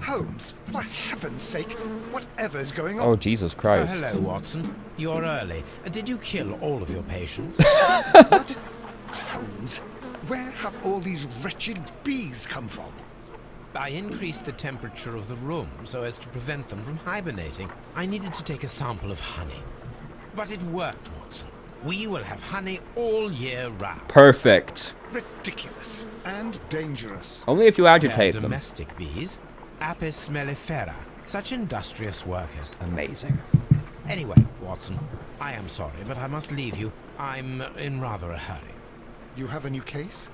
Holmes, for heaven's sake, whatever's going on? Oh, Jesus Christ. Hello, Watson. You're early. Did you kill all of your patients? What? Holmes, where have all these wretched bees come from? I increased the temperature of the room so as to prevent them from hibernating. I needed to take a sample of honey. But it worked, Watson. We will have honey all year round. Perfect. Ridiculous and dangerous. Only if you agitate them. Domestic bees, Apis mellifera, such industrious workers. Amazing. Anyway, Watson, I am sorry, but I must leave you. I'm in rather a hurry. You have a new case?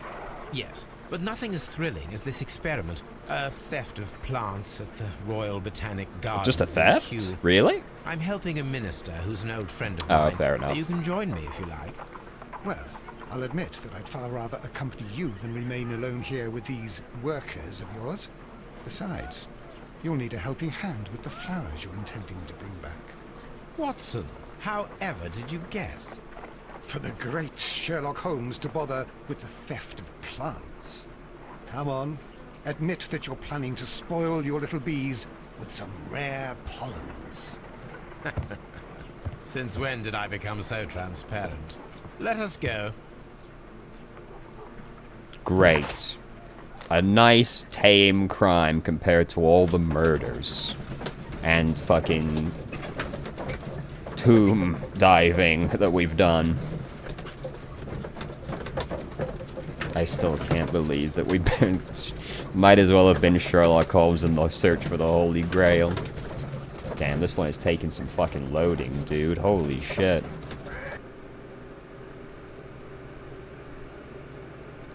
Yes, but nothing as thrilling as this experiment. A theft of plants at the Royal Botanic Gardens. Just a in theft? Kew. Really? I'm helping a minister who's an old friend of Oh, mine. fair enough. You can join me if you like. Well, I'll admit that I'd far rather accompany you than remain alone here with these workers of yours. Besides, you'll need a helping hand with the flowers you're intending to bring back. Watson, however did you guess? For the great Sherlock Holmes to bother with the theft of plants. Come on, admit that you're planning to spoil your little bees with some rare pollens. Since when did I become so transparent? Let us go. Great. A nice, tame crime compared to all the murders. And fucking tomb diving that we've done. I still can't believe that we've been... Might as well have been Sherlock Holmes in the search for the Holy Grail. Damn, this one is taking some fucking loading, dude. Holy shit.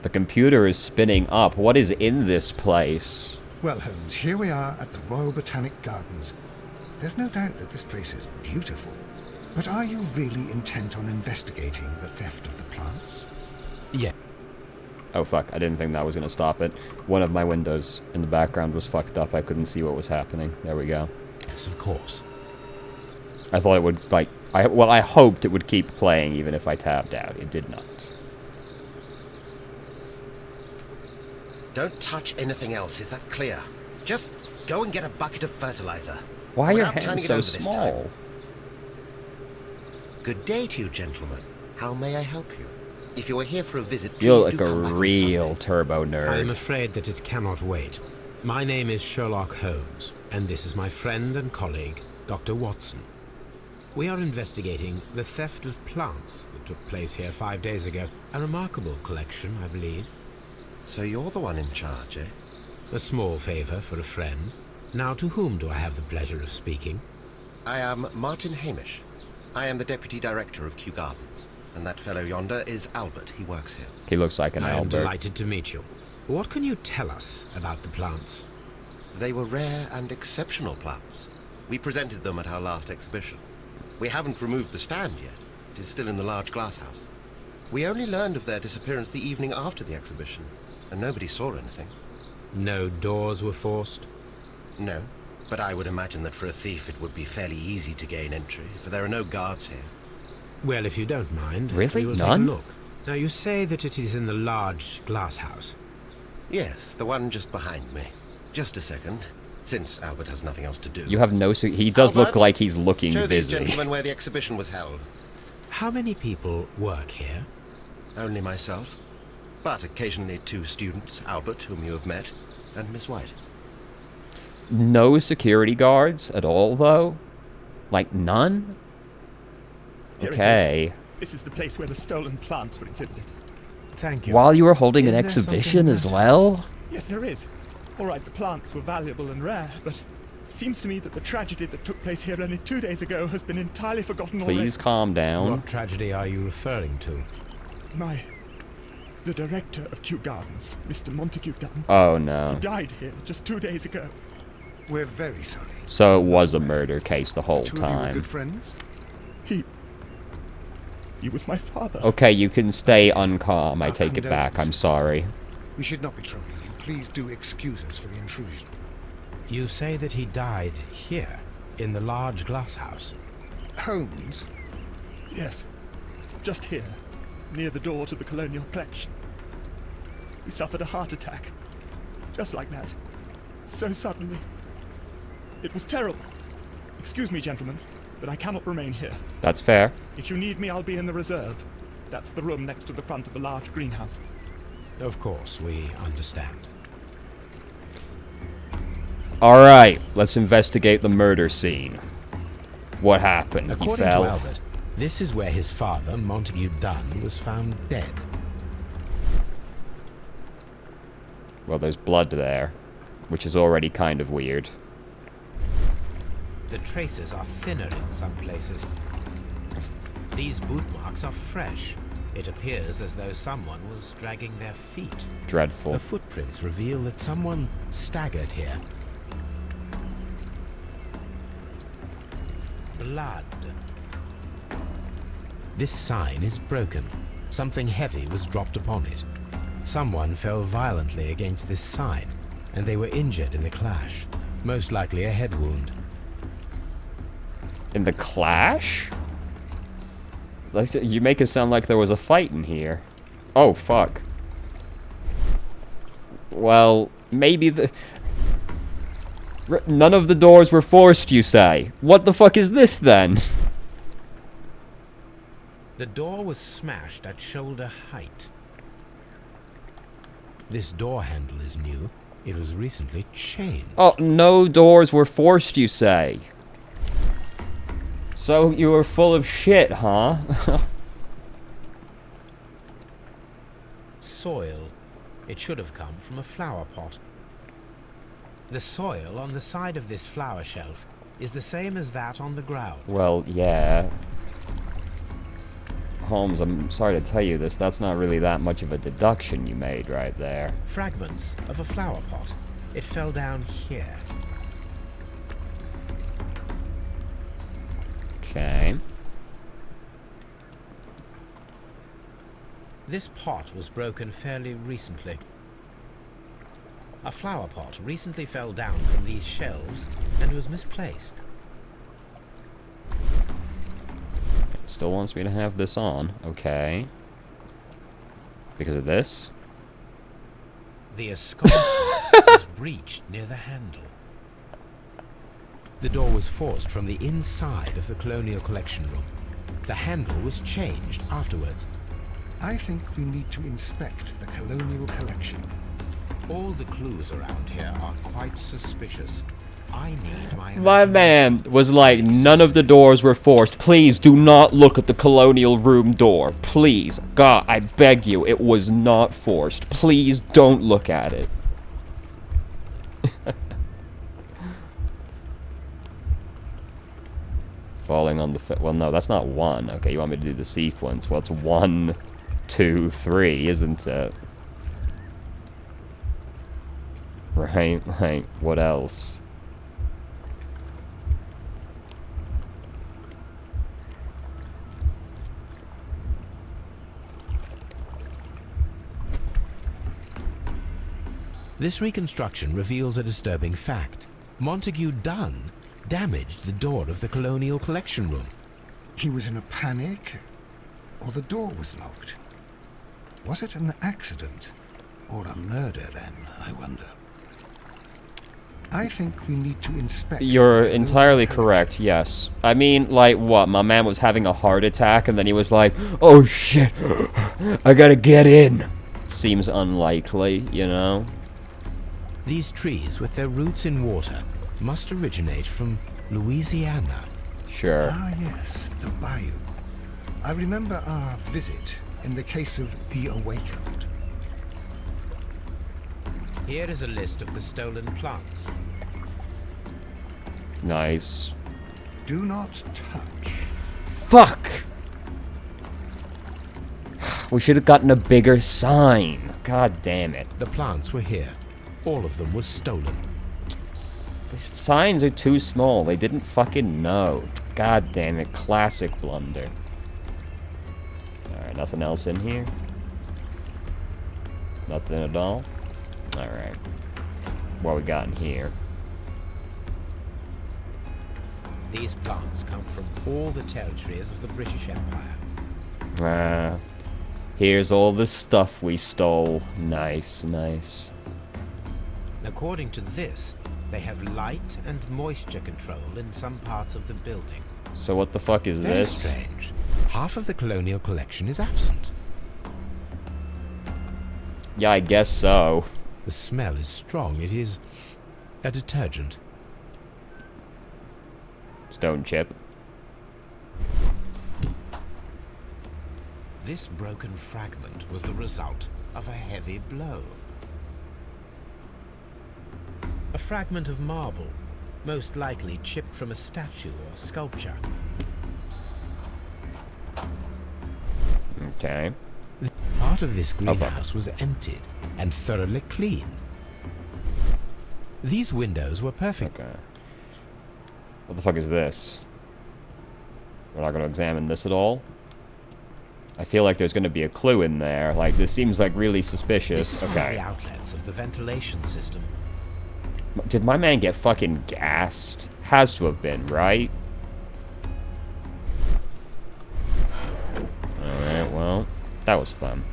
The computer is spinning up. What is in this place? Well, Holmes, here we are at the Royal Botanic Gardens. There's no doubt that this place is beautiful. But are you really intent on investigating the theft of the plants? Yeah. Oh fuck, I didn't think that was gonna stop it. One of my windows in the background was fucked up. I couldn't see what was happening. There we go. Yes, of course. I thought it would, like... I hoped it would keep playing even if I tabbed out. It did not. Don't touch anything else, is that clear? Just go and get a bucket of fertilizer. Why are your Without hands turning it so over this time. small? Good day to you, gentlemen. How may I help you? If you are here for a visit, please You look like do a come back on real Sunday. turbo I am nerd. afraid that it cannot wait. My name is Sherlock Holmes, and this is my friend and colleague, Dr. Watson. We are investigating the theft of plants that took place here 5 days ago. A remarkable collection, I believe. So you're the one in charge, eh? A small favor for a friend. Now, to whom do I have the pleasure of speaking? I am Martin Hamish. I am the Deputy Director of Kew Gardens. And that fellow yonder is Albert. He works here. He looks like an I am Albert. delighted to meet you. What can you tell us about the plants? They were rare and exceptional plants. We presented them at our last exhibition. We haven't removed the stand yet. It is still in the large glass house. We only learned of their disappearance the evening after the exhibition, and nobody saw anything. No doors were forced? No, but I would imagine that for a thief it would be fairly easy to gain entry, for there are no guards here. Well, if you don't mind, Really? we will None? take a look. Now, you say that it is in the large glass house. Yes, the one just behind me. Just a second, since Albert has nothing else to do. You have no... He does look Albert, like he's looking show these busy. gentlemen where the exhibition was held. How many people work here? Only myself. But occasionally 2 students, Albert, whom you have met, and Miss White. No security guards at all, though? Like, none? Here it is. Okay. This is the place where the stolen plants were exhibited. Thank you. While you were holding an Is there exhibition something as that- well? Yes, there is. All right, the plants were valuable and rare, but it seems to me that the tragedy that took place here only 2 days ago has been entirely forgotten already. Please calm down. What tragedy are you referring to? The director of Kew Gardens, Mr. Montague Dunn, Oh, no. died here just 2 days ago. We're very sorry. So it was a murder case the whole Two of you were time. good friends? He was my father. Okay, you can stay uncalm. I Our take it back. I'm condolences. sorry. We should not be troubling you. Please do excuse us for the intrusion. You say that he died here, in the large glass house. Holmes, Yes, just here, near the door to the colonial collection. He suffered a heart attack. Just like that. So suddenly. It was terrible. Excuse me, gentlemen, but I cannot remain here. That's fair. If you need me, I'll be in the reserve. That's the room next to the front of the large greenhouse. Of course, we understand. Alright, let's investigate the murder scene. What happened? He According fell. to Albert, this is where his father, Montague Dunn, was found dead. Well, there's blood there, which is already kind of weird. The traces are thinner in some places. These boot marks are fresh. It appears as though someone was dragging their feet. Dreadful. The footprints reveal that someone staggered here. Blood. This sign is broken. Something heavy was dropped upon it. Someone fell violently against this sign, and they were injured in the clash. Most likely a head wound. In the clash? Like, you make it sound like there was a fight in here. Oh, fuck. Well, maybe none of the doors were forced, you say? What the fuck is this, then? The door was smashed at shoulder height. This door handle is new. It was recently changed. Oh, no doors were forced, you say? So you were full of shit, huh? Soil. It should have come from a flower pot. The soil on the side of this flower shelf is the same as that on the ground. Well, yeah. Holmes, I'm sorry to tell you this, that's not really that much of a deduction you made right there. Fragments of a flower pot. It fell down here. Okay. This pot was broken fairly recently. A flower pot recently fell down from these shelves and was misplaced. Still wants me to have this on. Okay. Because of this? The escutcheon was breached near the handle. The door was forced from the inside of the Colonial Collection Room. The handle was changed afterwards. I think we need to inspect the Colonial Collection. All the clues around here are quite suspicious. I need my My man was like, none of the doors were forced. Please do not look at the Colonial Room door. Please. God, I beg you, it was not forced. Please don't look at it. Falling on the well, no, that's not one. Okay, you want me to do the sequence. Well, it's 1, 2, 3, isn't it? Right? Like, what else? This reconstruction reveals a disturbing fact. Montague Dunn damaged the door of the Colonial Collection Room. He was in a panic, or the door was locked. Was it an accident, or a murder then, I wonder? I think we need to inspect... You're entirely correct, yes. I mean, like, what? My man was having a heart attack, and then he was like, oh shit, I gotta get in. Seems unlikely, you know? These trees, with their roots in water, must originate from Louisiana. Sure. Ah, yes, the bayou. I remember our visit in the case of the Awakened. Here is a list of the stolen plants. Nice. Do not touch. Fuck! We should have gotten a bigger sign. God damn it. The plants were here. All of them were stolen. The signs are too small. They didn't fucking know. God damn it. Classic blunder. Alright, nothing else in here? Nothing at all? Alright. What we got in here? These plants come from all the territories of the British Empire. Here's all the stuff we stole. Nice, nice. According to this, they have light and moisture control in some parts of the building. So what the fuck is Very this? strange. Half of the colonial collection is absent. Yeah, I guess so. The smell is strong. It is a detergent. Stone chip. This broken fragment was the result of a heavy blow. A fragment of marble, most likely chipped from a statue or sculpture. Okay. Part of this fuck. greenhouse was emptied and thoroughly cleaned. These windows were perfect. Okay. What the fuck is this? We're not going to examine this at all? I feel like there's going to be a clue in there. Like, this seems like really suspicious. This is one of the Okay. outlets of the ventilation system. Did my man get fucking gassed? Has to have been, right? Alright, well, that was fun.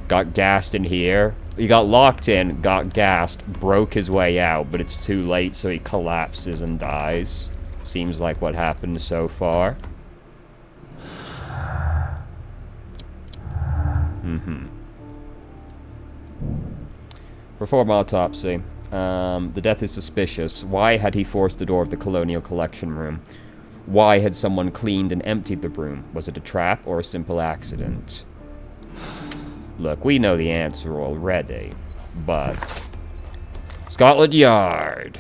Got gassed in here. He got locked in, got gassed, broke his way out, but it's too late, so he collapses and dies. Seems like what happened so far. Perform autopsy. The death is suspicious. Why had he forced the door of the colonial collection room? Why had someone cleaned and emptied the room? Was it a trap or a simple accident? Look, we know the answer already, but... Scotland Yard!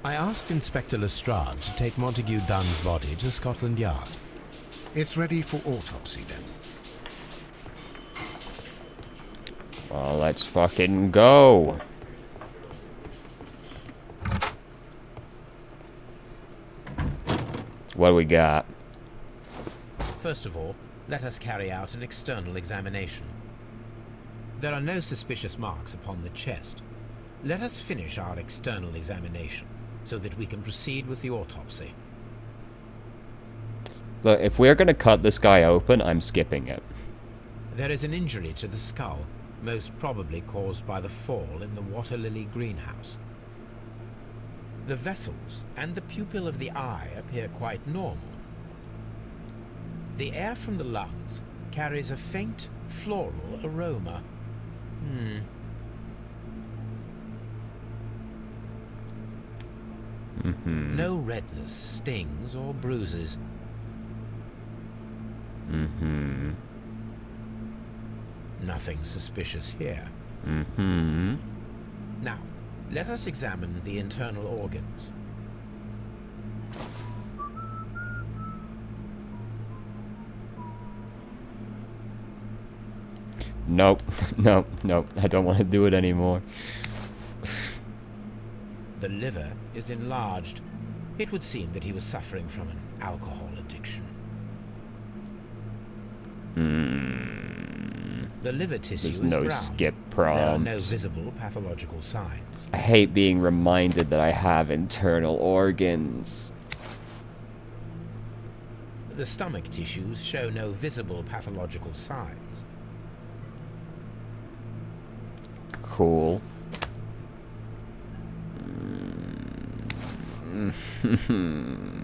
I asked Inspector Lestrade to take Montague Dunn's body to Scotland Yard. It's ready for autopsy then. Well, let's fucking go. What do we got? First of all, let us carry out an external examination. There are no suspicious marks upon the chest. Let us finish our external examination, so that we can proceed with the autopsy. Look, if we're gonna cut this guy open, I'm skipping it. There is an injury to the skull, most probably caused by the fall in the water lily greenhouse. The vessels and the pupil of the eye appear quite normal. The air from the lungs carries a faint floral aroma. No redness, stings, or bruises. Nothing suspicious here. Now, let us examine the internal organs. Nope. Nope. Nope. I don't want to do it anymore. The liver is enlarged. It would seem that he was suffering from an alcohol addiction. The liver tissue There's is no brown. skip There are no prompt. visible pathological signs. I hate being reminded that I have internal organs. The stomach tissues show no visible pathological signs. Cool.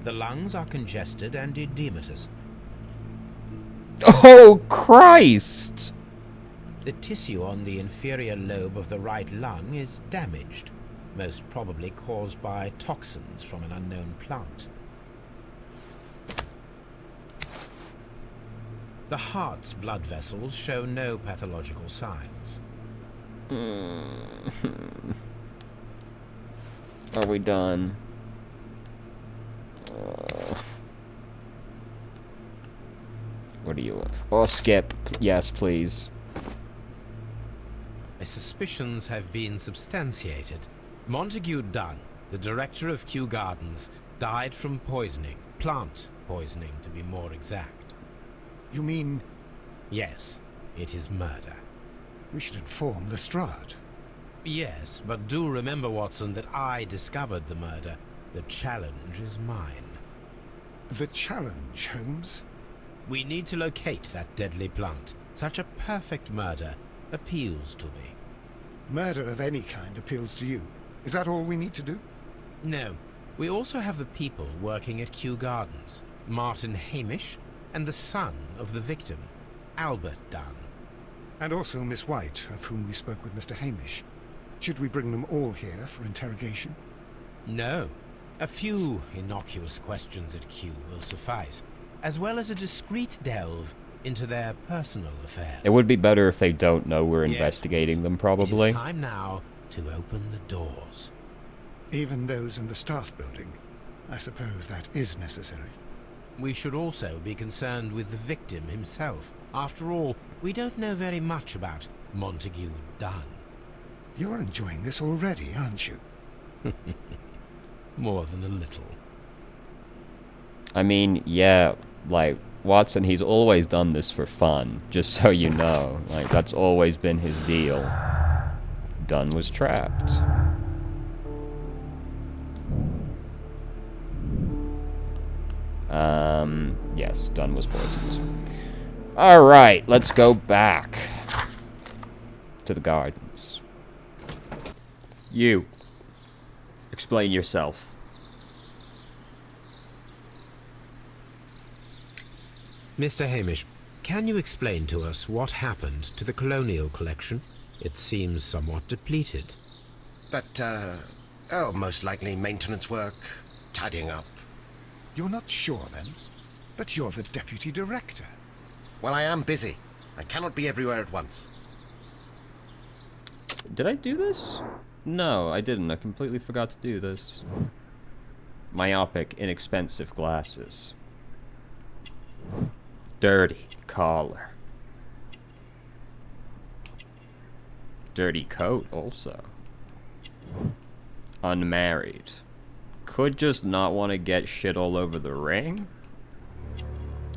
The lungs are congested and edematous. Oh, Christ! The tissue on the inferior lobe of the right lung is damaged, most probably caused by toxins from an unknown plant. The heart's blood vessels show no pathological signs. Are we done? What do you want? Oh, skip. Yes, please. My suspicions have been substantiated. Montague Dunn, the director of Kew Gardens, died from poisoning. Plant poisoning, to be more exact. You mean Yes, it is murder. we should inform Lestrade? Yes, but do remember, Watson, that I discovered the murder. The challenge is mine. The challenge, Holmes? We need to locate that deadly plant. Such a perfect murder appeals to me. Murder of any kind appeals to you. Is that all we need to do? No. We also have the people working at Kew Gardens. Martin Hamish and the son of the victim, Albert Dunn. And also Miss White, of whom we spoke with Mr. Hamish. Should we bring them all here for interrogation? No. A few innocuous questions at Kew will suffice, as well as a discreet delve into their personal affairs. It would be better if they don't know we're Yes, investigating them, It probably. is time now to open the doors. Even those in the staff building. I suppose that is necessary. We should also be concerned with the victim himself. After all, we don't know very much about Montague Dunn. You're enjoying this already, aren't you? More than a little. I mean, yeah, like, Watson, he's always done this for fun, just so you know. Like, that's always been his deal. Dunn was trapped. Yes, Dunn was poisoned. Alright, let's go back to the gardens. You. Explain yourself. Mr. Hamish, can you explain to us what happened to the colonial collection? It seems somewhat depleted. But, most likely maintenance work, tidying up. You're not sure, then? But you're the deputy director. Well, I am busy. I cannot be everywhere at once. Did I do this? No, I didn't. I completely forgot to do this. Myopic, inexpensive glasses. Dirty collar. Dirty coat, also. Unmarried. Could just not want to get shit all over the ring.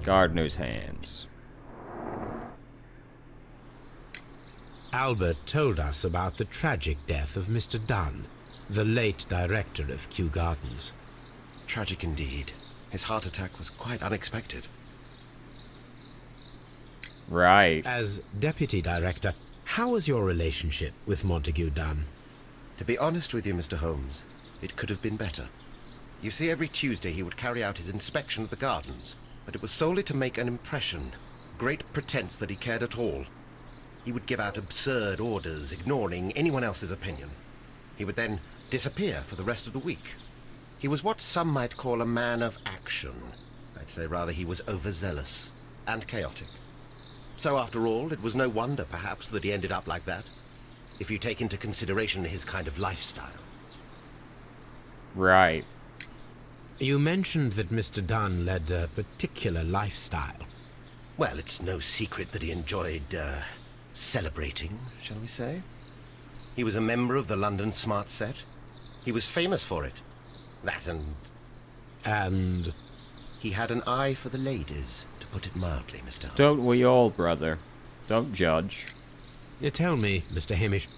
Gardener's hands. Albert told us about the tragic death of Mr. Dunn, the late director of Kew Gardens. Tragic indeed. His heart attack was quite unexpected. Right. As deputy director, how was your relationship with Montague Dunn? To be honest with you, Mr. Holmes, it could have been better. You see, every Tuesday he would carry out his inspection of the gardens, but it was solely to make an impression. Great pretense that he cared at all. He would give out absurd orders, ignoring anyone else's opinion. He would then disappear for the rest of the week. He was what some might call a man of action. I'd say rather he was overzealous and chaotic. So after all, it was no wonder, perhaps, that he ended up like that, if you take into consideration his kind of lifestyle. Right. You mentioned that Mr. Dunn led a particular lifestyle. Well, it's no secret that he enjoyed, celebrating, shall we say? He was a member of the London Smart Set. He was famous for it. That And he had an eye for the ladies, to put it mildly, Mr. Holmes. Don't we all, brother? Don't judge. tell me, Mr. Hamish,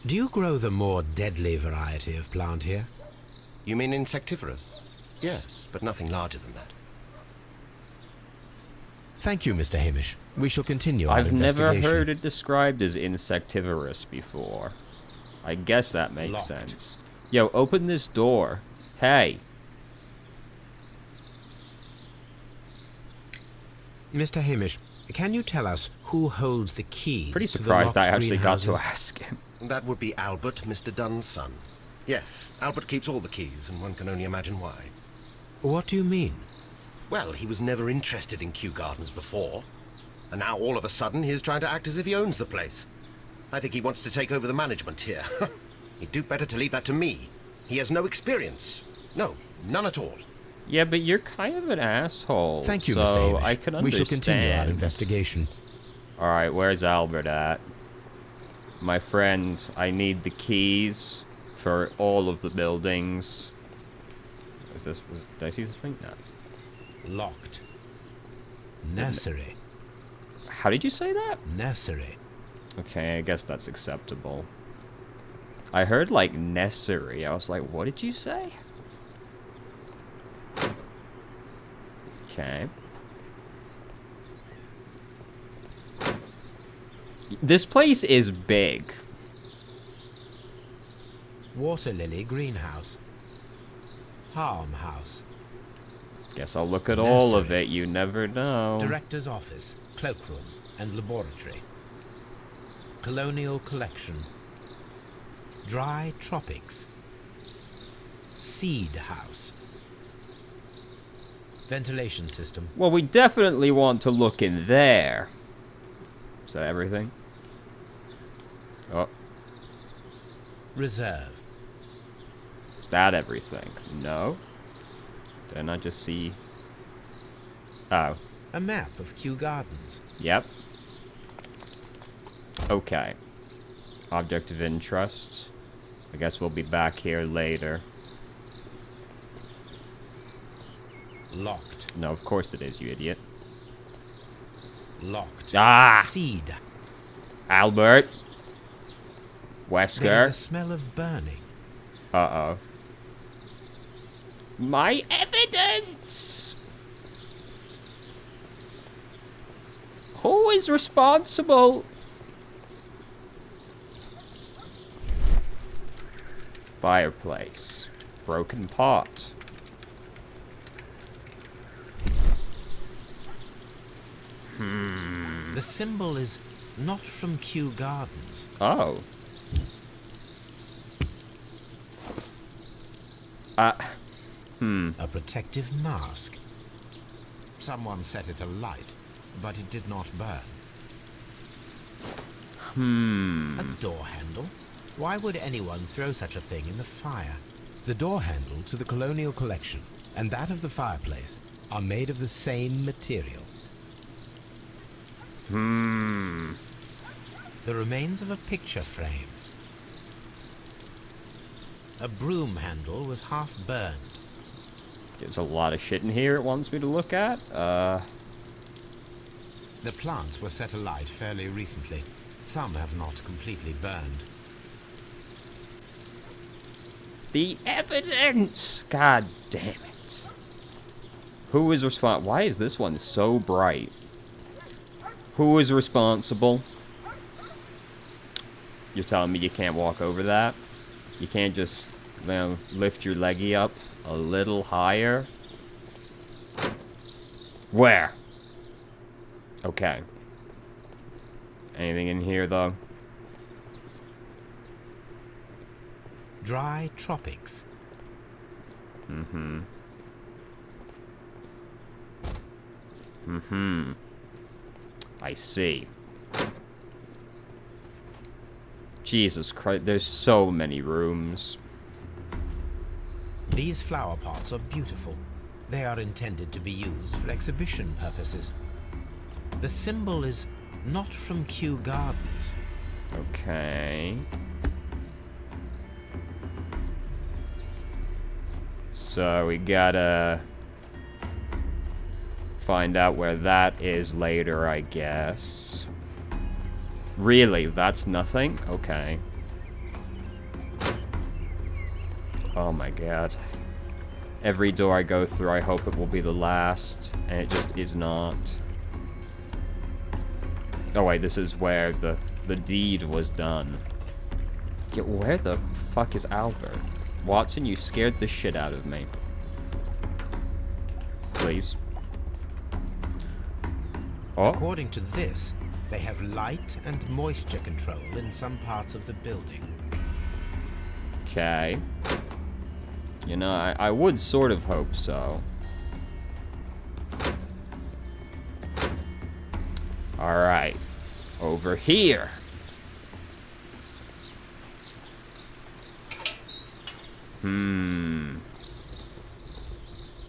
do you grow the more deadly variety of plant here? You mean insectivorous? Yes, but nothing larger than that. Thank you, Mr. Hamish. We shall continue our I've never investigation. heard it described as insectivorous before. I guess that makes Locked. sense. Yo, open this door. Hey. Mr. Hamish, can you tell us who holds the keys Pretty to the surprised I locked actually got to greenhouses? ask him. That would be Albert, Mr. Dunn's son. Yes, Albert keeps all the keys, and one can only imagine why. What do you mean? Well, he was never interested in Kew Gardens before. And now all of a sudden he's trying to act as if he owns the place. I think he wants to take over the management here. He'd do better to leave that to me. He has no experience. No, none at all. Yeah, but you're kind of an asshole. Thank you, so Mr. Hamish. I can We understand. shall continue our investigation. Alright, where's Albert at? My friend, I need the keys for all of the buildings. Did I see this thing? No. Locked. Nursery. How did you say that? Nursery. Okay, I guess that's acceptable. I heard, like, necessary. I was like, what did you say? Okay. This place is big. Water lily greenhouse. Harm house. Guess I'll look at all of Nursery. it. You never know. Director's office, cloakroom, and laboratory. Colonial collection. Dry tropics. Seed house. Ventilation system. Well, we definitely want to look in there. Is that everything? Oh, Reserve. is that everything? No. Didn't I just see... Oh, A map of Kew Gardens. yep. Okay. Object of interest. I guess we'll be back here later. Locked. No, of course it is, you idiot. Locked. Ah! Seed. Albert! There is Wesker? a smell of burning. Uh-oh. My evidence! Who is responsible? Fireplace. Broken pot. The symbol is not from Kew Gardens. Oh. A protective mask. Someone set it alight, but it did not burn. A door handle? Why would anyone throw such a thing in the fire? The door handle to the colonial collection and that of the fireplace are made of the same material. The remains of a picture frame. A broom handle was half burned. There's a lot of shit in here it wants me to look at. The plants were set alight fairly recently. Some have not completely burned. The evidence! God damn it. Who is responsible? Why is this one so bright? Who is responsible? You're telling me you can't walk over that? You can't just, you know, lift your leggy up a little higher? Where? Okay. Anything in here, though? Dry tropics. I see. Jesus Christ, there's so many rooms. These flower pots are beautiful. They are intended to be used for exhibition purposes. The symbol is not from Kew Gardens. Okay. So we gotta find out where that is later, I guess. Really? That's nothing? Okay. Oh my god. Every door I go through, I hope it will be the last, and it just is not. Oh wait, this is where the deed was done. Yeah, where the fuck is Albert? Watson, you scared the shit out of me. Please. Oh, According to this, they have light and moisture control in some parts of the building. okay. You know, I would sort of hope so. Alright. Over here.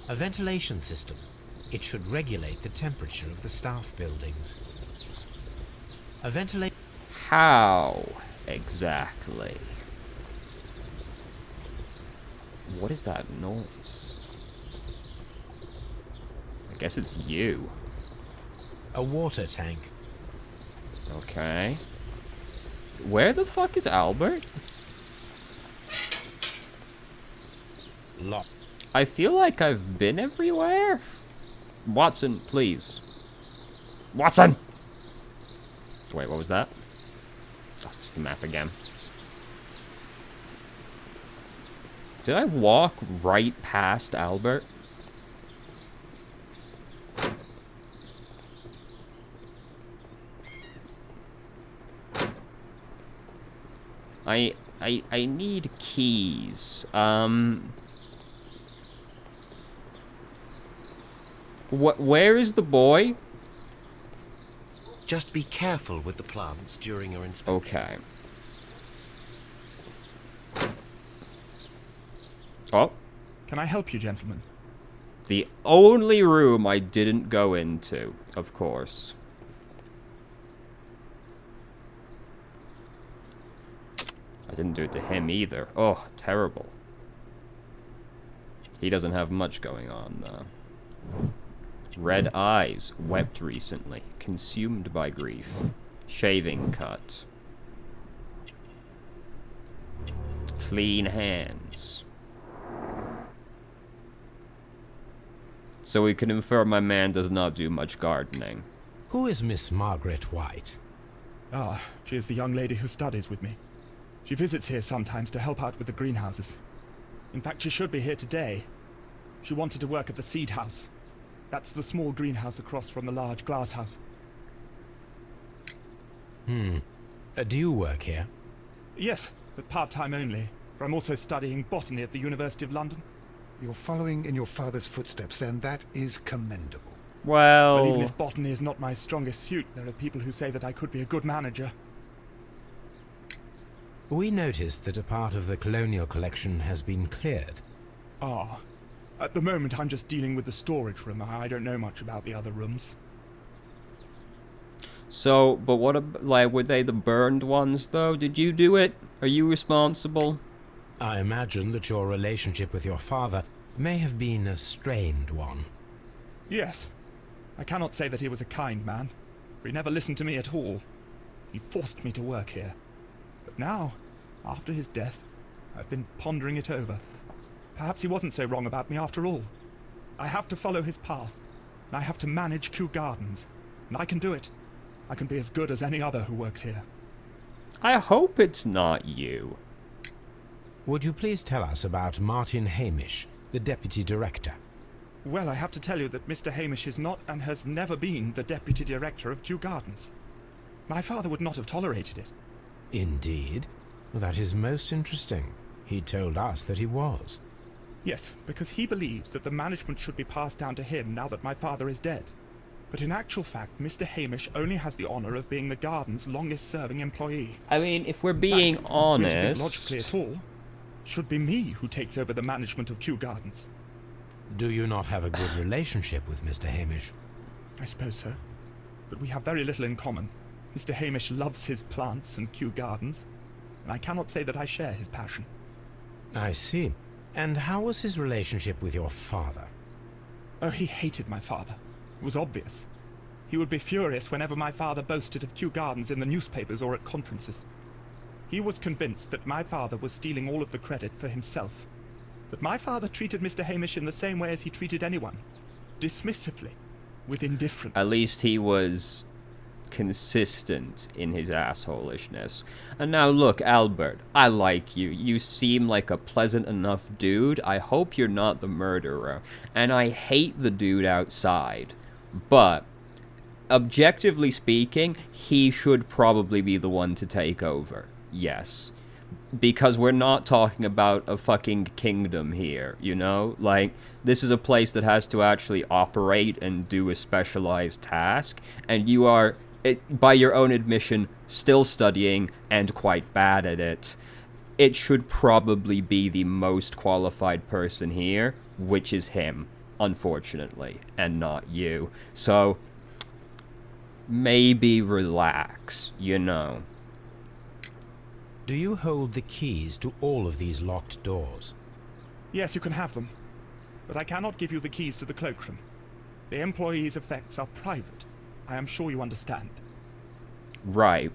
A ventilation system. It should regulate the temperature of the staff buildings. A ventilation... How exactly? What is that noise? I guess it's you. A water tank. Okay. Where the fuck is Albert? locked. I feel like I've been everywhere. Watson, please. Watson! Wait, what was that? Oh, it's just the map again. Did I walk right past Albert? I need keys. Where is the boy? Just be careful with the plants during your inspection. Okay. Oh. Can I help you, gentlemen? The only room I didn't go into, of course. I didn't do it to him either. Oh, terrible. He doesn't have much going on, though. Red eyes, wept recently, consumed by grief. Shaving cut. Clean hands. So we can infer my man does not do much gardening. Who is Miss Margaret White? Ah, she is the young lady who studies with me. She visits here sometimes to help out with the greenhouses. In fact, she should be here today. She wanted to work at the seed house. That's the small greenhouse across from the large glass house. Do you work here? Yes, but part-time only. For I'm also studying botany at the University of London. You're following in your father's footsteps, then. That is commendable. Well, even Well, if botany is not my strongest suit, there are people who say that I could be a good manager. We noticed that a part of the colonial collection has been cleared. Ah. At the moment, I'm just dealing with the storage room. I don't know much about the other rooms. so, but what, like, were they the burned ones, though? Did you do it? Are you responsible? I imagine that your relationship with your father may have been a strained one. Yes. I cannot say that he was a kind man, for he never listened to me at all. He forced me to work here. But now, after his death, I've been pondering it over. Perhaps he wasn't so wrong about me after all. I have to follow his path, and I have to manage Kew Gardens. And I can do it. I can be as good as any other who works here. I hope it's not you. Would you please tell us about Martin Hamish, the deputy director? Well, I have to tell you that Mr. Hamish is not and has never been the deputy director of Kew Gardens. My father would not have tolerated it. Indeed. That is most interesting. He told us that he was. Yes, because he believes that the management should be passed down to him now that my father is dead. But in actual fact, Mr. Hamish only has the honour of being the garden's longest-serving employee. I mean, if we're In being fact, honest... to think logically at all, should be me who takes over the management of Kew Gardens. Do you not have a good relationship with Mr. Hamish? I suppose so. But we have very little in common. Mr. Hamish loves his plants and Kew Gardens, and I cannot say that I share his passion. I see. And how was his relationship with your father? Oh, he hated my father. It was obvious. He would be furious whenever my father boasted of Kew Gardens in the newspapers or at conferences. He was convinced that my father was stealing all of the credit for himself. But my father treated Mr. Hamish in the same way as he treated anyone. Dismissively. With indifference. At least he was consistent in his assholishness. And now look, Albert, I like you. You seem like a pleasant enough dude. I hope you're not the murderer. And I hate the dude outside. But, objectively speaking, he should probably be the one to take over. Yes. Because we're not talking about a fucking kingdom here, you know? Like, this is a place that has to actually operate and do a specialized task, and you are, by your own admission, still studying and quite bad at it. It should probably be the most qualified person here, which is him, unfortunately, and not you. So, maybe relax, you know? Do you hold the keys to all of these locked doors? Yes, you can have them. But I cannot give you the keys to the cloakroom. The employees' effects are private. I am sure you understand. Right.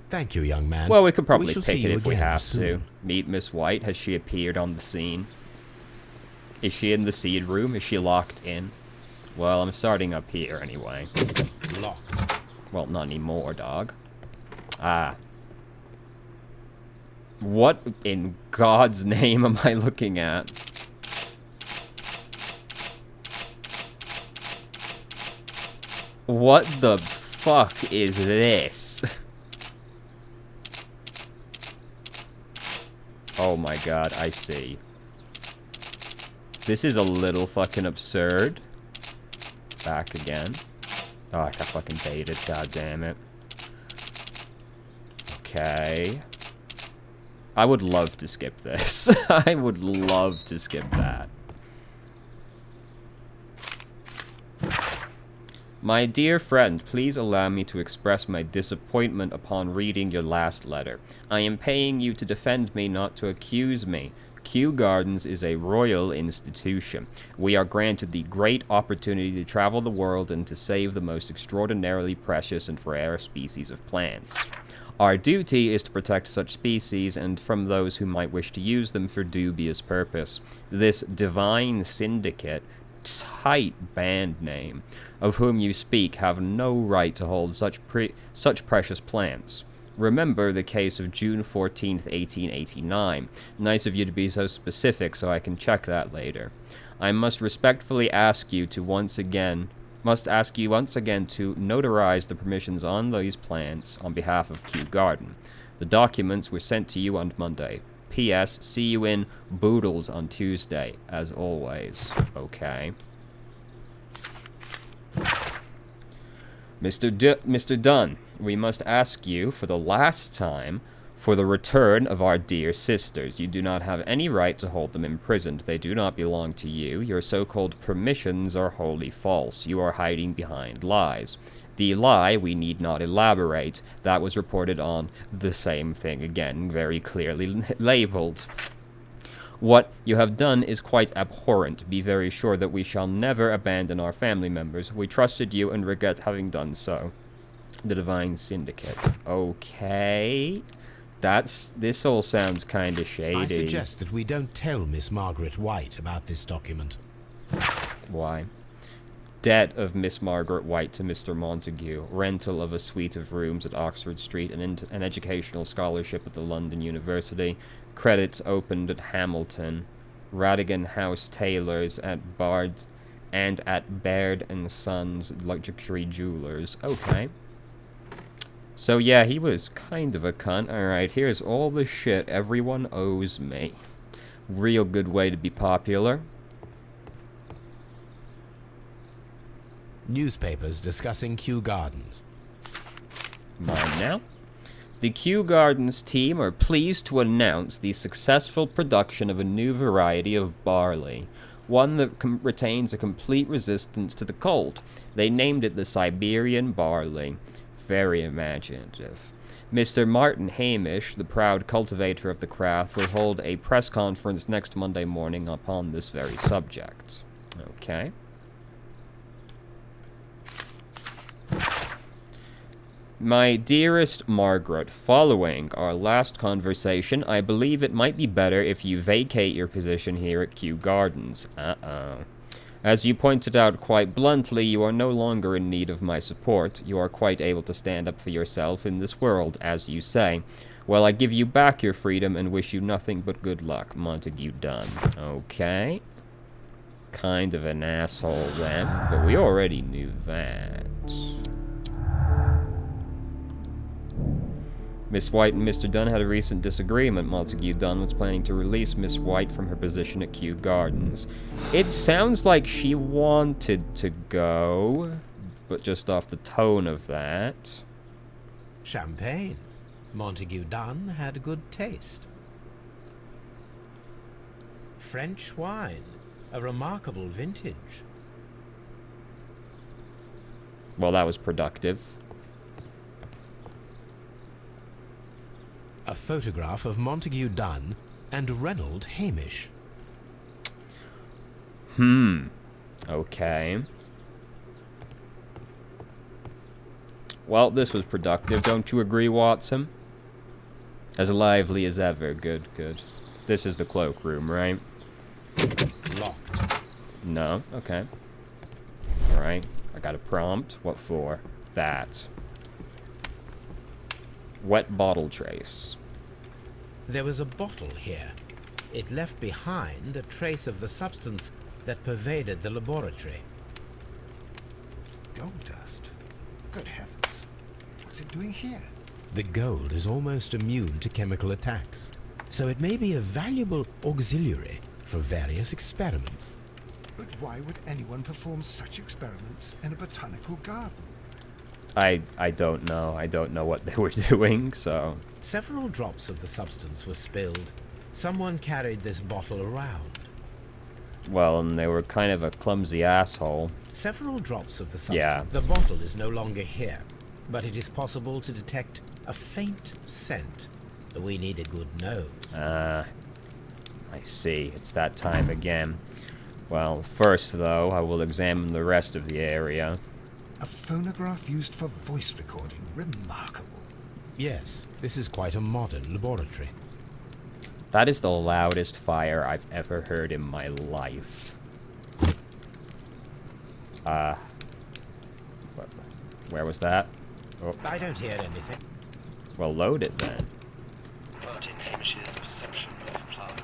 Thank you, young man. Well, we could probably shall pick see it you if we again have soon. to. Meet Miss White. Has she appeared on the scene? Is she in the seed room? Is she locked in? Well, I'm starting up here anyway. Locked. Well, not anymore, dog. Ah. What in God's name am I looking at? What the fuck is this? Oh my god, I see. This is a little fucking absurd. Back again. Oh, I got fucking baited, god damn it. Okay. I would love to skip this. I would love to skip that. My dear friend, please allow me to express my disappointment upon reading your last letter. I am paying you to defend me, not to accuse me. Kew Gardens is a royal institution. We are granted the great opportunity to travel the world and to save the most extraordinarily precious and rare species of plants. Our duty is to protect such species and from those who might wish to use them for dubious purpose. This divine syndicate, tight band name, of whom you speak, have no right to hold such precious plants. Remember the case of June 14th, 1889. Nice of you to be so specific so I can check that later. I must respectfully ask you once again to notarize the permissions on these plants on behalf of Kew Garden. The documents were sent to you on Monday. P.S. See you in Boodles on Tuesday, as always. Okay. Mr. Dunn, we must ask you for the last time for the return of our dear sisters. You do not have any right to hold them imprisoned. They do not belong to you. Your so-called permissions are wholly false. You are hiding behind lies. The lie, we need not elaborate. That was reported on the same thing again, very clearly labeled. What you have done is quite abhorrent. Be very sure that we shall never abandon our family members. We trusted you and regret having done so. The Divine Syndicate. Okay. This all sounds kind of shady. I suggest that we don't tell Miss Margaret White about this document. Why? Debt of Miss Margaret White to Mr. Montague, rental of a suite of rooms at Oxford Street, an educational scholarship at the London University, credits opened at Hamilton, Radigan House Tailors at Bard's, and at Baird and Sons Luxury Jewelers. Okay. So yeah, he was kind of a cunt. Alright, here's all the shit everyone owes me. Real good way to be popular. Newspapers discussing Kew Gardens. Mine now. The Kew Gardens team are pleased to announce the successful production of a new variety of barley, one that retains a complete resistance to the cold. They named it the Siberian barley. Very imaginative. Mr. Martin Hamish, the proud cultivator of the craft, will hold a press conference next Monday morning upon this very subject. Okay. My dearest Margaret, following our last conversation, I believe it might be better if you vacate your position here at Kew Gardens. As you pointed out quite bluntly, you are no longer in need of my support. You are quite able to stand up for yourself in this world, as you say. Well, I give you back your freedom and wish you nothing but good luck. Montague Dunn. Okay. Kind of an asshole then, but we already knew that. Miss White and Mr. Dunn had a recent disagreement. Montague Dunn was planning to release Miss White from her position at Kew Gardens. It sounds like she wanted to go, but just off the tone of that. Champagne. Montague Dunn had good taste. French wine. A remarkable vintage. Well, that was productive. A photograph of Montague Dunn and Reynold Hamish. Okay. Well, this was productive. Don't you agree, Watson? As lively as ever. Good, good. This is the cloakroom, right? Locked. No? Okay. Alright. I got a prompt. What for? That. Wet bottle trace. There was a bottle here. It left behind a trace of the substance that pervaded the laboratory. Gold dust? Good heavens. What's it doing here? The gold is almost immune to chemical attacks, so it may be a valuable auxiliary for various experiments. But why would anyone perform such experiments in a botanical garden? I don't know. I don't know what they were doing, so... Several drops of the substance were spilled. Someone carried this bottle around. Well, and they were kind of a clumsy asshole. Several drops of the substance. Yeah. The bottle is no longer here, but it is possible to detect a faint scent. We need a good nose. I see. It's that time again. Well, first, though, I will examine the rest of the area. A phonograph used for voice recording. Remarkable. Yes, this is quite a modern laboratory. That is the loudest fire I've ever heard in my life. Where was that? Oh, I don't hear anything. well, load it then. Martin Hamish's perception of plants.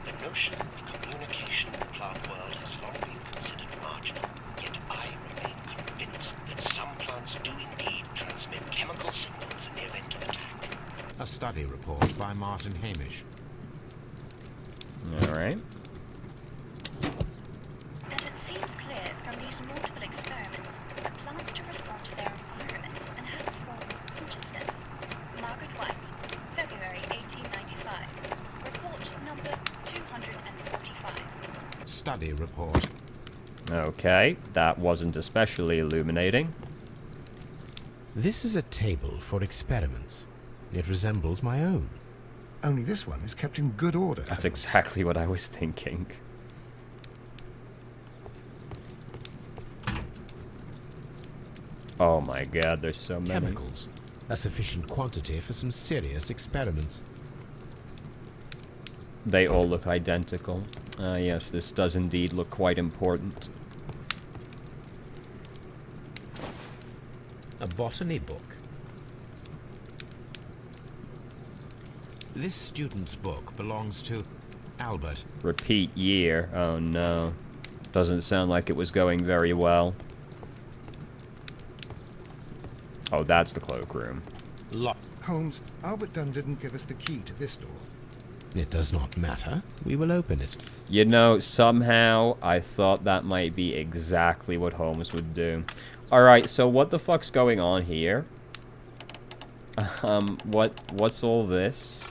The notion of communication in the plant world has long been considered marginal, yet I remain convinced that some plants do indeed transmit chemical signals in the event of attack. A study report by Martin Hamish. Alright. As it seems clear from these multiple experiments that plants to respond to their environment and have a form of consciousness. Margaret White, February 1895. Report number 245. Study report. Okay, that wasn't especially illuminating. This is a table for experiments. It resembles my own. Only this one is kept in good order. That's exactly what I was thinking. Oh my god, there's so many. Chemicals. A sufficient quantity for some serious experiments. They all look identical. Yes, this does indeed look quite important. A botany book. This student's book belongs to Albert. Repeat year. Oh no. Doesn't sound like it was going very well. Oh, that's the cloakroom. Holmes, Albert Dunn didn't give us the key to this door. It does not matter. We will open it. You know, somehow I thought that might be exactly what Holmes would do. Alright, so what the fuck's going on here? What's all this?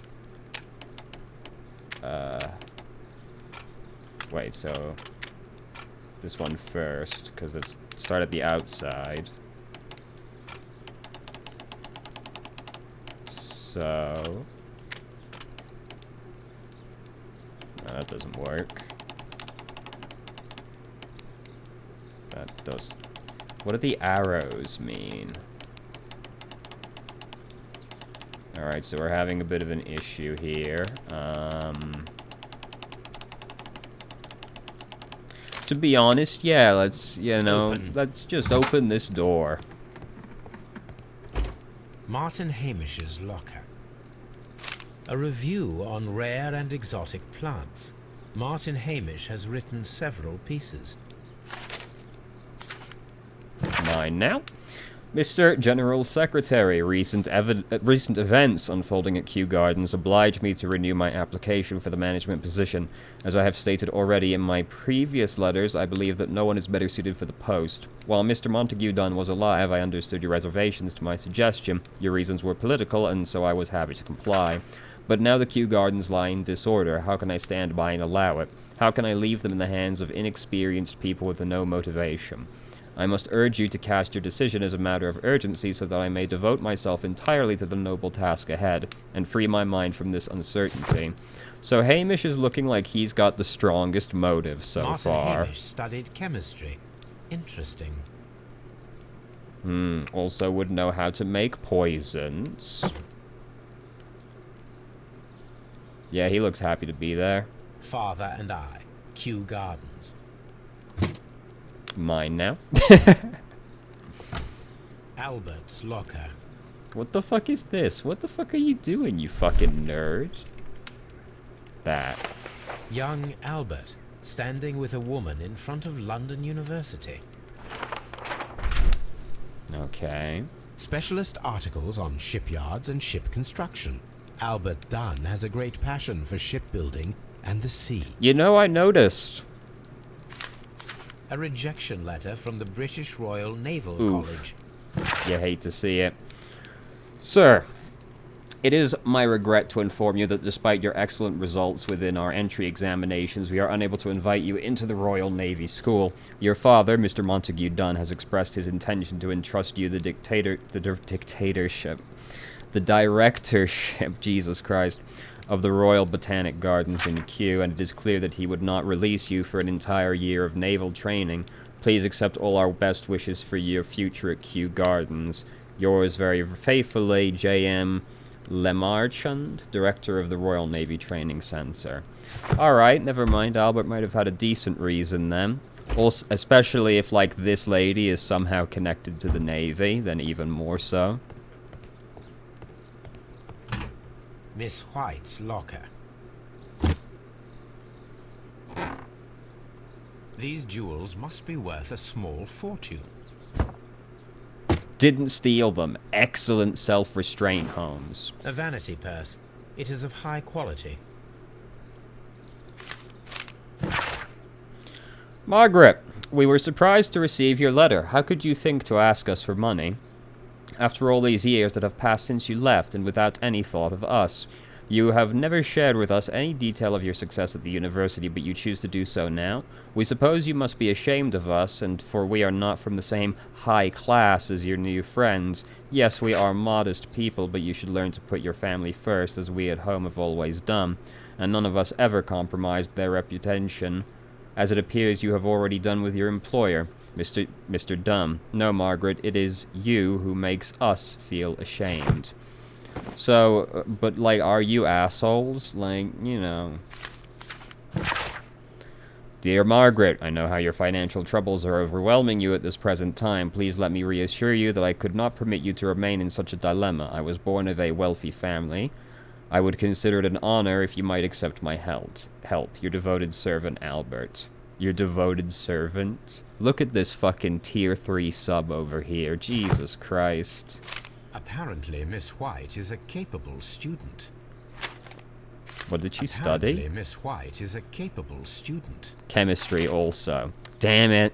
Wait, so this one first, because let's start at the outside. So no, that doesn't work. That does. What do the arrows mean? Alright, so we're having a bit of an issue here. To be honest, yeah, let's, let's just open this door. Martin Hamish's locker. A review on rare and exotic plants. Martin Hamish has written several pieces. Mine now. Mr. General Secretary, recent events unfolding at Kew Gardens oblige me to renew my application for the management position. As I have stated already in my previous letters, I believe that no one is better suited for the post. While Mr. Montague Dunn was alive, I understood your reservations to my suggestion. Your reasons were political, and so I was happy to comply. But now the Kew Gardens lie in disorder. How can I stand by and allow it? How can I leave them in the hands of inexperienced people with no motivation? I must urge you to cast your decision as a matter of urgency so that I may devote myself entirely to the noble task ahead and free my mind from this uncertainty. So Hamish is looking like he's got the strongest motive so Martin far. Hamish studied chemistry. Interesting. Also would know how to make poisons. Yeah, he looks happy to be there. Father and I, Kew Gardens. Mine now. Albert's locker. What the fuck is this? What the fuck are you doing, you fucking nerd? That. Young Albert, standing with a woman in front of London University. Okay. Specialist articles on shipyards and ship construction. Albert Dunn has a great passion for shipbuilding and the sea. You know, I noticed. A rejection letter from the British Royal Naval Oof. College. You hate to see it. Sir, it is my regret to inform you that despite your excellent results within our entry examinations, we are unable to invite you into the Royal Navy School. Your father, Mr. Montague Dunn, has expressed his intention to entrust you the directorship, Jesus Christ, of the Royal Botanic Gardens in Kew, and it is clear that he would not release you for an entire year of naval training. Please accept all our best wishes for your future at Kew Gardens. Yours very faithfully, J.M. Lemarchand, Director of the Royal Navy Training Center. Alright, never mind. Albert might have had a decent reason then. Also, especially if, like, this lady is somehow connected to the Navy, then even more so. Miss White's locker. These jewels must be worth a small fortune. Didn't steal them. Excellent self-restraint, Holmes. A vanity purse. It is of high quality. Margaret, we were surprised to receive your letter. How could you think to ask us for money? After all these years that have passed since you left, and without any thought of us. You have never shared with us any detail of your success at the university, but you choose to do so now. We suppose you must be ashamed of us, and for we are not from the same high class as your new friends. Yes, we are modest people, but you should learn to put your family first, as we at home have always done, and none of us ever compromised their reputation, as it appears you have already done with your employer, Mr. Dunn. No, Margaret, it is you who makes us feel ashamed. So, but, like, are you assholes? Like, you know. Dear Margaret, I know how your financial troubles are overwhelming you at this present time. Please let me reassure you that I could not permit you to remain in such a dilemma. I was born of a wealthy family. I would consider it an honor if you might accept my help. Your devoted servant, Albert. Your devoted servant? Look at this fucking tier 3 sub over here. Jesus Christ. Apparently, Miss White is a capable student. What did she Apparently, study? Miss White is a capable student. Chemistry also. Damn it.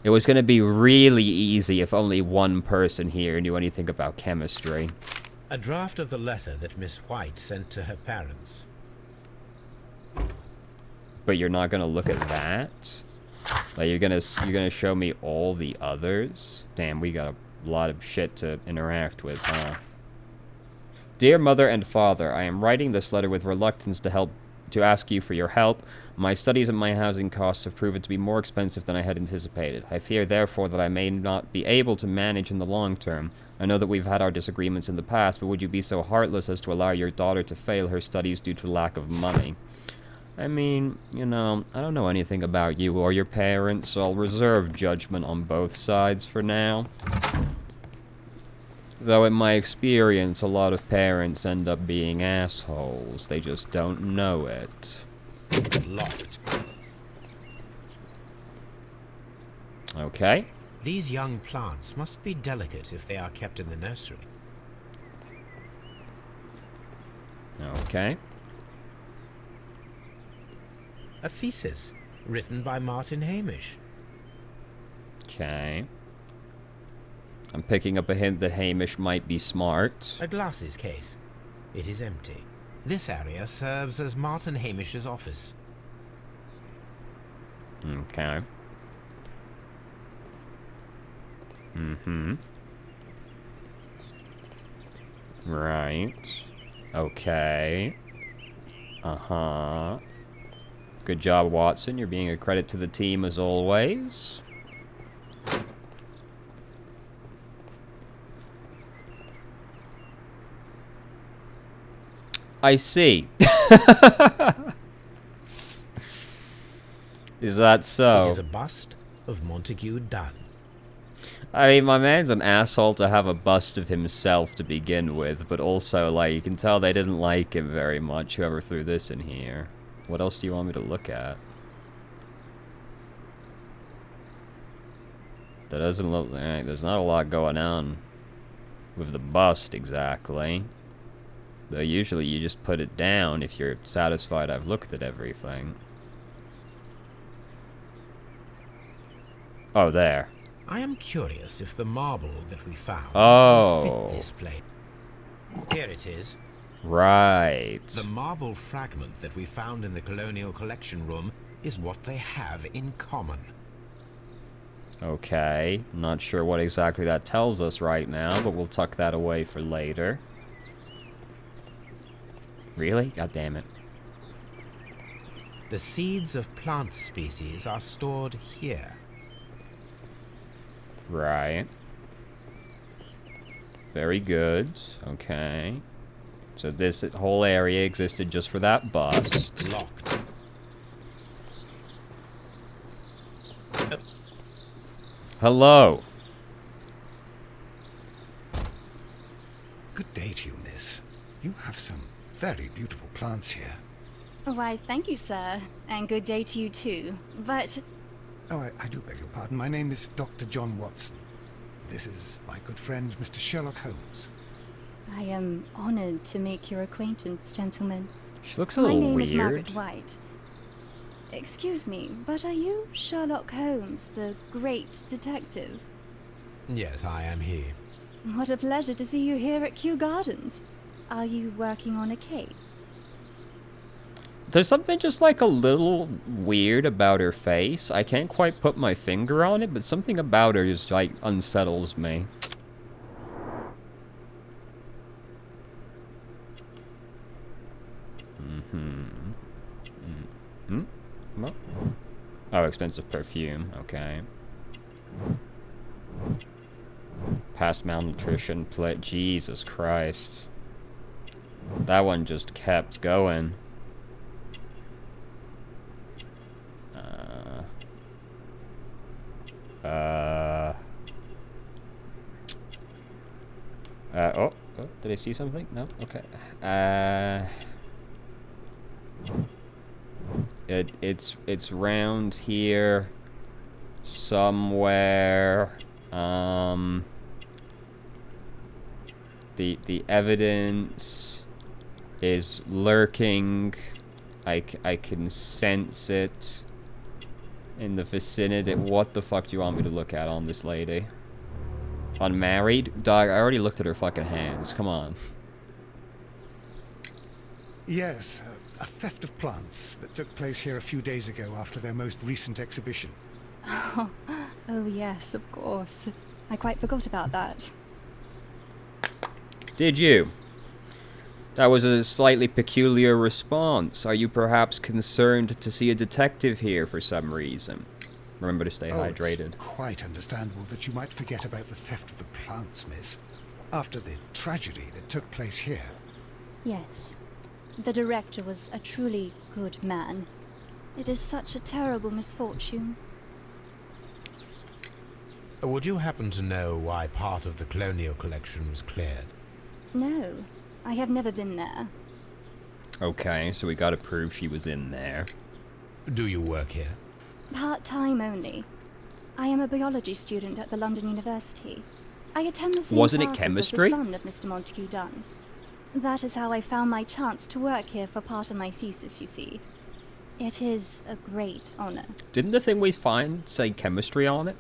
It was going to be really easy if only one person here knew anything about chemistry. A draft of the letter that Miss White sent to her parents. But you're not going to look at that? Like, you're gonna show me all the others? Damn, we got a lot of shit to interact with, huh? Dear Mother and Father, I am writing this letter with reluctance to ask you for your help. My studies and my housing costs have proven to be more expensive than I had anticipated. I fear, therefore, that I may not be able to manage in the long term. I know that we've had our disagreements in the past, but would you be so heartless as to allow your daughter to fail her studies due to lack of money? I mean, you know, I don't know anything about you or your parents, so I'll reserve judgment on both sides for now. Though in my experience, a lot of parents end up being assholes. They just don't know it. Locked. Okay. These young plants must be delicate if they are kept in the nursery. Okay. A thesis written by Martin Hamish. Okay. I'm picking up a hint that Hamish might be smart. A glasses case. It is empty. This area serves as Martin Hamish's office. Okay. Mm-hmm. Right. Okay. Uh-huh. Good job, Watson. You're being a credit to the team as always. I see. Is that so? It is a bust of Montague Dunn. I mean, my man's an asshole to have a bust of himself to begin with, but also, like, you can tell they didn't like him very much, whoever threw this in here. What else do you want me to look at? That doesn't look... Alright, there's not a lot going on with the bust, exactly. Though usually you just put it down if you're satisfied I've looked at everything. Oh, there. I am curious if the marble that we found Oh. fit this place. Here it is. Right. The marble fragment that we found in the Colonial Collection Room is what they have in common. Okay. Not sure what exactly that tells us right now, but we'll tuck that away for later. Really? God damn it. The seeds of plant species are stored here. Right. Very good. Okay. So this whole area existed just for that bust. Locked. Hello. Good day to you, miss. You have some very beautiful plants here. Why, thank you, sir. And good day to you, too. But... Oh, I do beg your pardon. My name is Dr. John Watson. This is my good friend, Mr. Sherlock Holmes. I am honored to make your acquaintance, gentlemen. She looks a My little name weird. is Margaret White. Excuse me, but are you Sherlock Holmes, the great detective? Yes, I am he. What a pleasure to see you here at Kew Gardens. Are you working on a case? There's something just like a little weird about her face. I can't quite put my finger on it, but something about her just like unsettles me. What? Oh, expensive perfume. Okay. Past malnutrition. Jesus Christ. That one just kept going. Oh, did I see something? No? Okay. It's round here somewhere. The evidence is lurking. I can sense it in the vicinity. What the fuck do you want me to look at on this lady? Unmarried? Dog, I already looked at her fucking hands. Come on. Yes, a theft of plants that took place here a few days ago after their most recent exhibition. Oh, yes, of course. I quite forgot about that. Did you? That was a slightly peculiar response. Are you perhaps concerned to see a detective here for some reason? Remember to stay hydrated. It's quite understandable that you might forget about the theft of the plants, miss. After the tragedy that took place here. Yes. The director was a truly good man. It is such a terrible misfortune. Would you happen to know why part of the Colonial Collection was cleared? No, I have never been there. Okay, so we gotta prove she was in there. Do you work here? Part-time only. I am a biology student at the London University. I attend the same Wasn't it classes chemistry? as the son of Mr. Montague Dunn. That is how I found my chance to work here for part of my thesis, you see. It is a great honor. Didn't the thing we find say chemistry on it?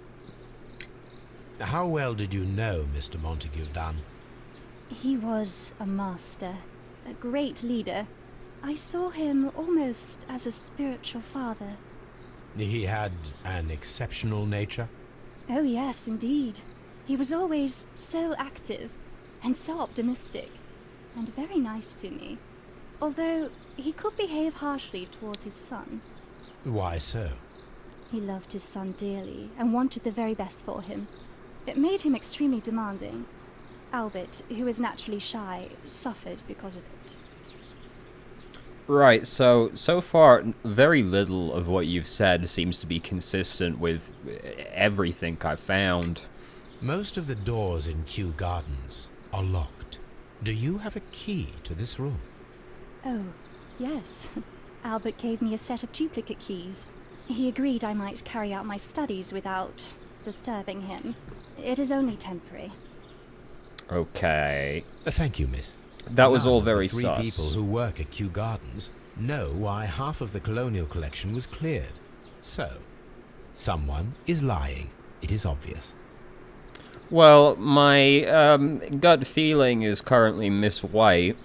How well did you know Mr. Montague Dunn? He was a master, a great leader. I saw him almost as a spiritual father. He had an exceptional nature? Oh yes, indeed. He was always so active and so optimistic, and very nice to me. Although he could behave harshly towards his son. Why so? He loved his son dearly and wanted the very best for him. It made him extremely demanding. Albert, who is naturally shy, suffered because of it. Right, so far, very little of what you've said seems to be consistent with everything I've found. Most of the doors in Kew Gardens are locked. Do you have a key to this room? Oh, yes. Albert gave me a set of duplicate keys. He agreed I might carry out my studies without disturbing him. It is only temporary. Okay. Thank you, miss. That was None all of the very three sus. people who work at Kew Gardens know why half of the colonial collection was cleared. So, someone is lying. It is obvious. Well, my gut feeling is currently Miss White.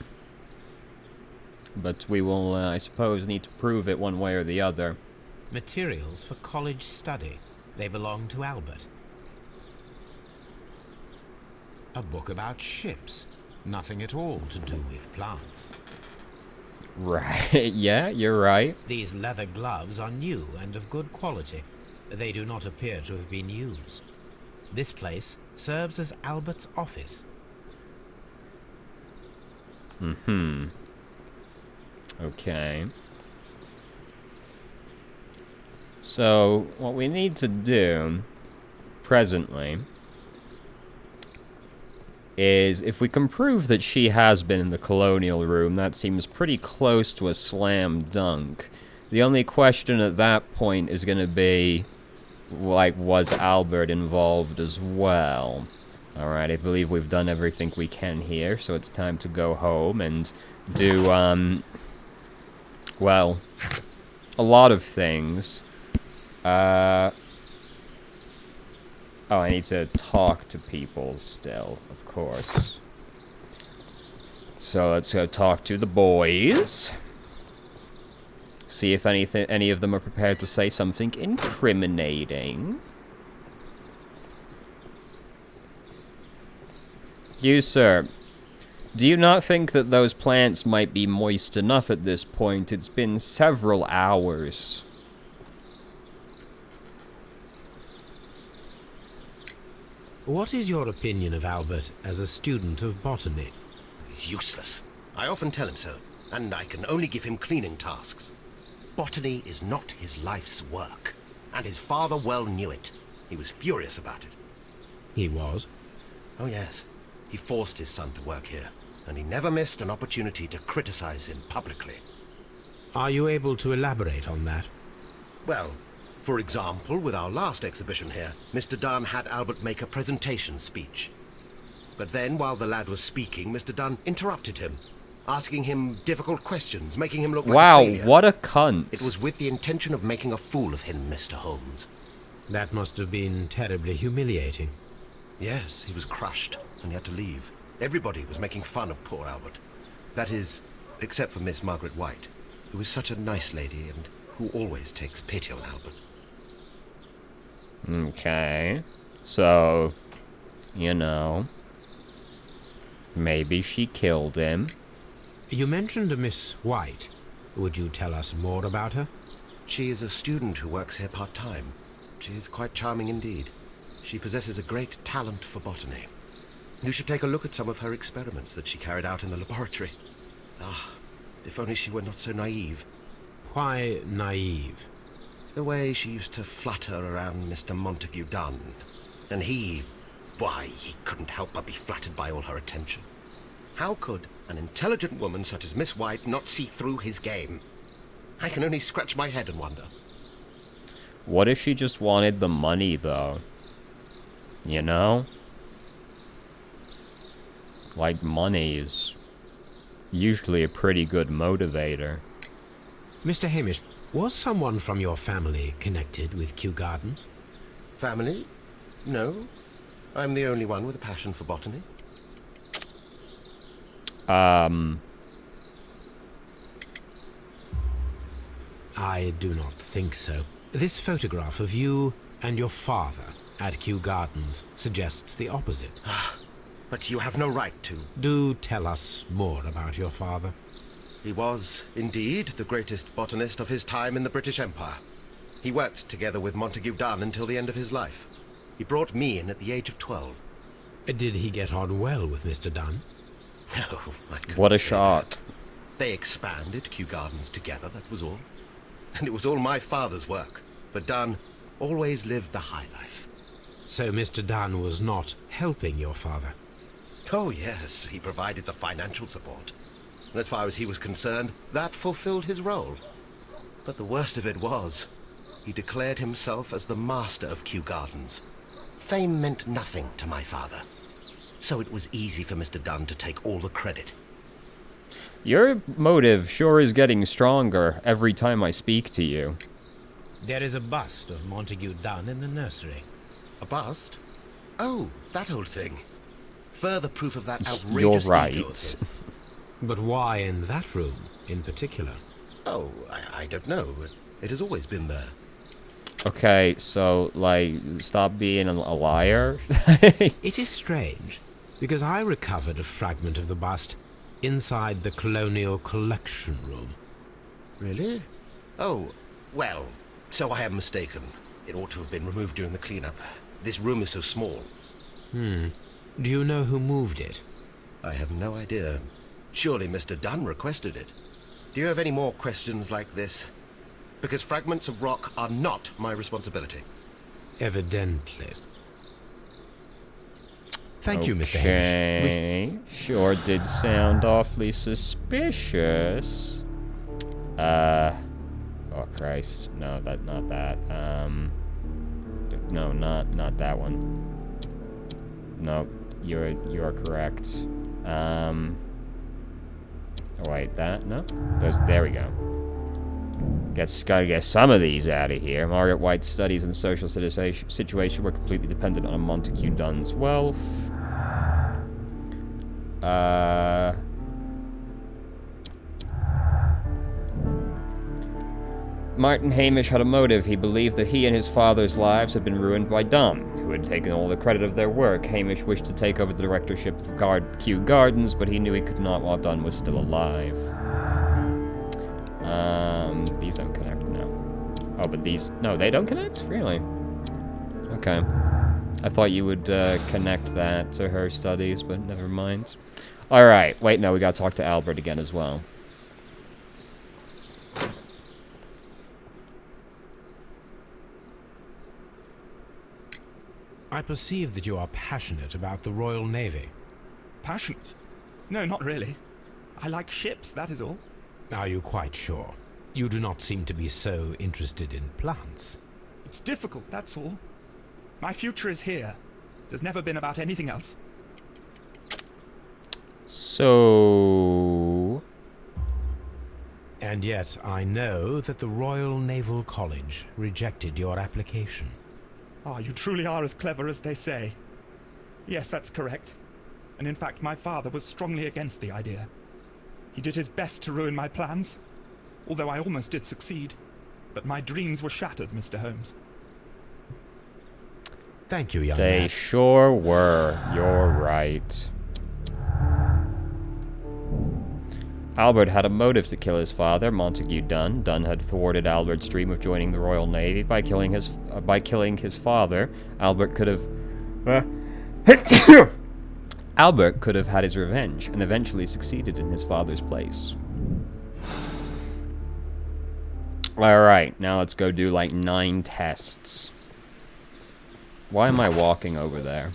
But we will, I suppose, need to prove it one way or the other. Materials for college study. They belong to Albert. A book about ships. Nothing at all to do with plants. Right, yeah, you're right. These leather gloves are new and of good quality. They do not appear to have been used. This place serves as Albert's office. Mm-hmm. Okay. So, what we need to do, presently, is if we can prove that she has been in the colonial room, that seems pretty close to a slam dunk. The only question at that point is going to be, like, was Albert involved as well? Alright, I believe we've done everything we can here, so it's time to go home and do, well, a lot of things. Oh, I need to talk to people still, of course. So let's go talk to the boys. See if any of them are prepared to say something incriminating. You, sir. Do you not think that those plants might be moist enough at this point? It's been several hours. What is your opinion of Albert as a student of botany? He's useless. I often tell him so, and I can only give him cleaning tasks. Botany is not his life's work, and his father well knew it. He was furious about it. He was. Oh yes, he forced his son to work here, and he never missed an opportunity to criticize him publicly. Are you able to elaborate on that? Well, for example, with our last exhibition here, Mr. Dunn had Albert make a presentation speech. But then, while the lad was speaking, Mr. Dunn interrupted him, asking him difficult questions, making him look like a failure. Wow, what a cunt. It was with the intention of making a fool of him, Mr. Holmes. That must have been terribly humiliating. Yes, he was crushed, and he had to leave. Everybody was making fun of poor Albert. That is, except for Miss Margaret White, who is such a nice lady and who always takes pity on Albert. Okay. So, you know, maybe she killed him. You mentioned a Miss White. Would you tell us more about her? She is a student who works here part-time. She is quite charming indeed. She possesses a great talent for botany. You should take a look at some of her experiments that she carried out in the laboratory. Ah, if only she were not so naive. Why naive? The way she used to flutter around Mr. Montague Dunn. And he couldn't help but be flattered by all her attention. How could an intelligent woman such as Miss White not see through his game? I can only scratch my head and wonder. What if she just wanted the money, though? You know? Like, money is usually a pretty good motivator. Mr. Hamish, was someone from your family connected with Kew Gardens? Family? No. I'm the only one with a passion for botany. I do not think so. This photograph of you and your father at Kew Gardens suggests the opposite. But you have no right to. Do tell us more about your father. He was, indeed, the greatest botanist of his time in the British Empire. He worked together with Montague Dunn until the end of his life. He brought me in at the age of 12. Did he get on well with Mr. Dunn? No, I couldn't What a say shot. that. They expanded Kew Gardens together, that was all. And it was all my father's work. For Dunn always lived the high life. So Mr. Dunn was not helping your father? Oh yes, he provided the financial support. And as far as he was concerned, that fulfilled his role. But the worst of it was, he declared himself as the master of Kew Gardens. Fame meant nothing to my father. So it was easy for Mr. Dunn to take all the credit. Your motive sure is getting stronger every time I speak to you. There is a bust of Montague Dunn in the nursery. A bust? Oh, that old thing. Further proof of that outrageous You're ego of right. his. But why in that room in particular? Oh, I don't know. It has always been there. Okay, so, like, stop being a liar. It is strange, because I recovered a fragment of the bust inside the Colonial Collection Room. Really? Oh, well, so I am mistaken. It ought to have been removed during the cleanup. This room is so small. Do you know who moved it? I have no idea. Surely Mr. Dunn requested it. Do you have any more questions like this? Because fragments of rock are not my responsibility. Evidently. Thank you, Mr. Hamish. Okay, sure did sound awfully suspicious. Oh Christ, no, not that. No, not that one. No, you're correct. Oh wait, that no, there we go. Gotta get some of these out of here. Margaret White's studies and social situation were completely dependent on Montague Dunn's wealth. Martin Hamish had a motive. He believed that he and his father's lives had been ruined by Dunn, who had taken all the credit of their work. Hamish wished to take over the directorship of Kew Gardens, but he knew he could not while Dunn was still alive. These don't connect, no. Oh, but these... No, they don't connect? Really? Okay. I thought you would connect that to her studies, but never mind. Alright, wait, no, we gotta talk to Albert again as well. I perceive that you are passionate about the Royal Navy. Passionate? No, not really. I like ships, that is all. Are you quite sure? You do not seem to be so interested in plants. It's difficult, that's all. My future is here. It has never been about anything else. So... And yet I know that the Royal Naval College rejected your application. Ah, you truly are as clever as they say. Yes, that's correct. And in fact, my father was strongly against the idea. He did his best to ruin my plans, although I almost did succeed. But my dreams were shattered, Mr. Holmes. Thank you, young They man. sure were. You're right. Albert had a motive to kill his father, Montague Dunn. Dunn had thwarted Albert's dream of joining the Royal Navy by killing his father. Albert could have... Albert could have had his revenge, and eventually succeeded in his father's place. Alright, now let's go do like 9 tests. Why am I walking over there?